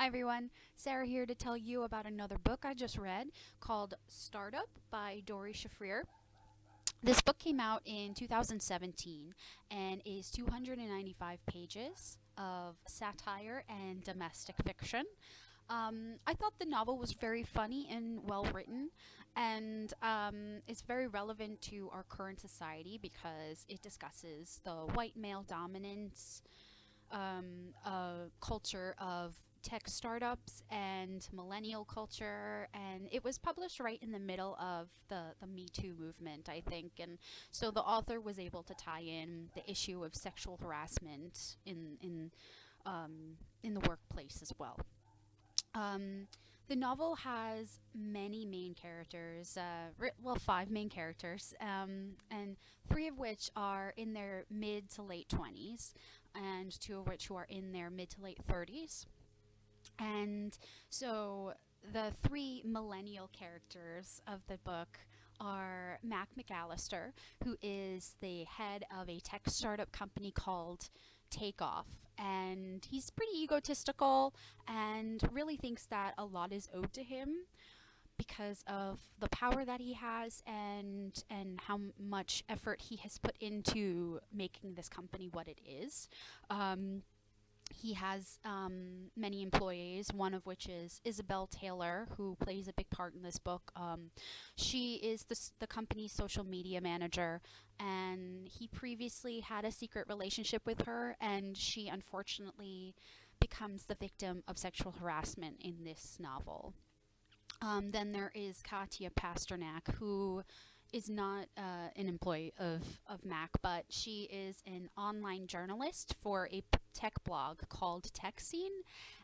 Hi everyone, Sara here to tell you about another book I just read called Startup by Doree Shafrir. This book came out in 2017 and is 295 pages of satire and domestic fiction. I thought the novel was very funny and well written, and it's very relevant to our current society because it discusses the white male dominance culture of tech startups and millennial culture, and it was published right in the middle of the Me Too movement, I think, and so the author was able to tie in the issue of sexual harassment in the workplace as well. Um, the novel has many main characters, five main characters, and three of which are in their mid to late 20s, and two of which who are in their mid to late 30s. And so the three millennial characters of the book are Mac McAllister, who is the head of a tech startup company called Takeoff. And he's pretty egotistical and really thinks that a lot is owed to him because of the power that he has and how much effort he has put into making this company what it is. He has many employees, one of which is Isabel Taylor, who plays a big part in this book. She is the company's social media manager, and he previously had a secret relationship with her, and she unfortunately becomes the victim of sexual harassment in this novel. Then there is Katya Pasternak, who is not an employee of Mac, but she is an online journalist for a tech blog called Tech Scene,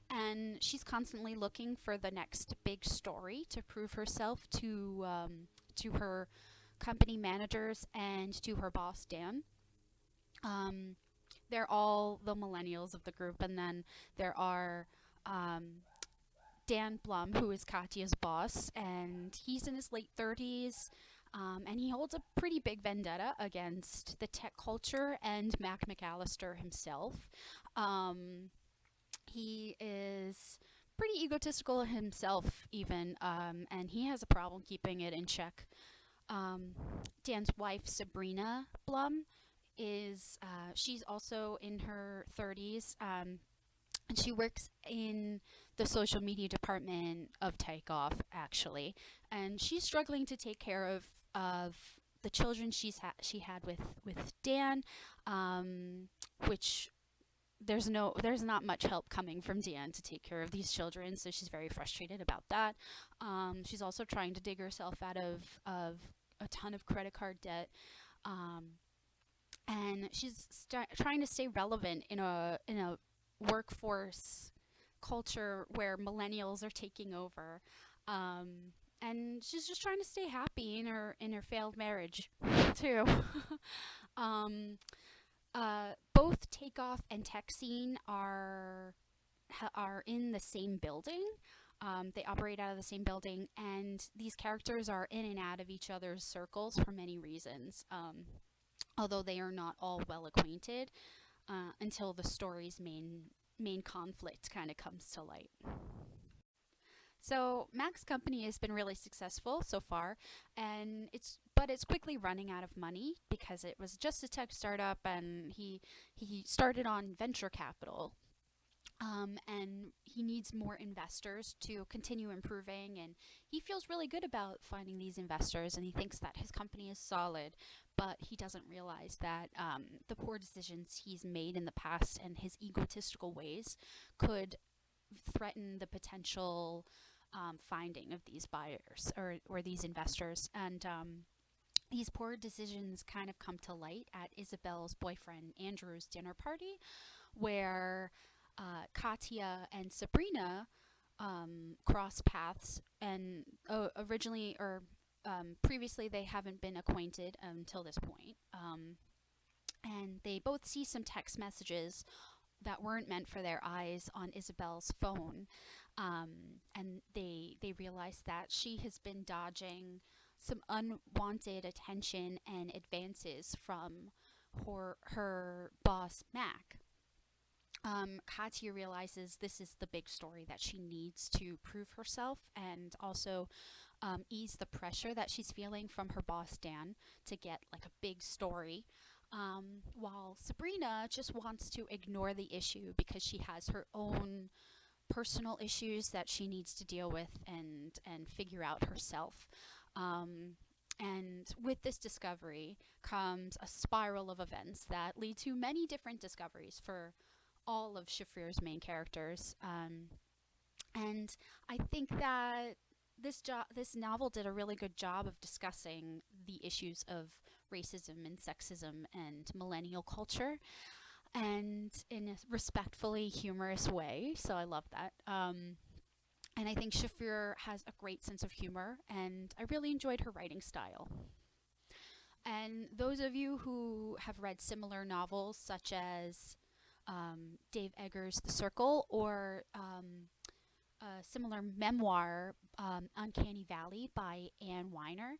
and she's constantly looking for the next big story to prove herself to her company managers and to her boss Dan. Um, they're all the millennials of the group, and then there are Dan Blum, who is Katya's boss, and he's in his late 30s. And he holds a pretty big vendetta against the tech culture and Mac McAllister himself. Um, he is pretty egotistical himself, even, and he has a problem keeping it in check. Um, Dan's wife, Sabrina Blum, she's also in her 30s. And she works in the social media department of Takeoff, actually, and she's struggling to take care of the children she had with Dan, which there's not much help coming from Dan to take care of these children, so she's very frustrated about that. She's also trying to dig herself out of a ton of credit card debt. Um, and she's trying to stay relevant in a workforce culture where millennials are taking over. And she's just trying to stay happy in her failed marriage too. um, Both Takeoff and Tech Scene are in the same building. They operate out of the same building, and these characters are in and out of each other's circles for many reasons. Although they are not all well acquainted until the story's main conflict kind of comes to light. So Mac's company has been really successful so far, and it's quickly running out of money because it was just a tech startup, and he started on venture capital. And he needs more investors to continue improving, and he feels really good about finding these investors, and he thinks that his company is solid, but he doesn't realize that the poor decisions he's made in the past and his egotistical ways could threaten the potential finding of these buyers or these investors. And these poor decisions kind of come to light at Isabel's boyfriend Andrew's dinner party, where Katya and Sabrina cross paths, and originally or previously they haven't been acquainted until this point. And they both see some text messages that weren't meant for their eyes on Isabel's phone, and they realize that she has been dodging some unwanted attention and advances from her boss Mac. Katya realizes this is the big story that she needs to prove herself and also ease the pressure that she's feeling from her boss Dan to get like a big story. While Sabrina just wants to ignore the issue because she has her own personal issues that she needs to deal with and figure out herself. And with this discovery comes a spiral of events that lead to many different discoveries for all of Shafrir's main characters. And I think that this novel did a really good job of discussing the issues of racism and sexism and millennial culture, and in a respectfully humorous way. So I love that. And I think Shafrir has a great sense of humor, and I really enjoyed her writing style. And those of you who have read similar novels, such as Dave Eggers' The Circle, or a similar memoir, Uncanny Valley by Anna Weiner,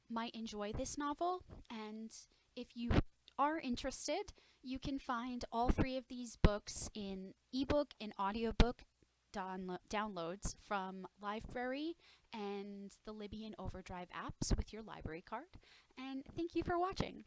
might enjoy this novel. And if you are interested, you can find all three of these books in ebook and audiobook downloads from Library and the Libby and Overdrive apps with your library card. And thank you for watching.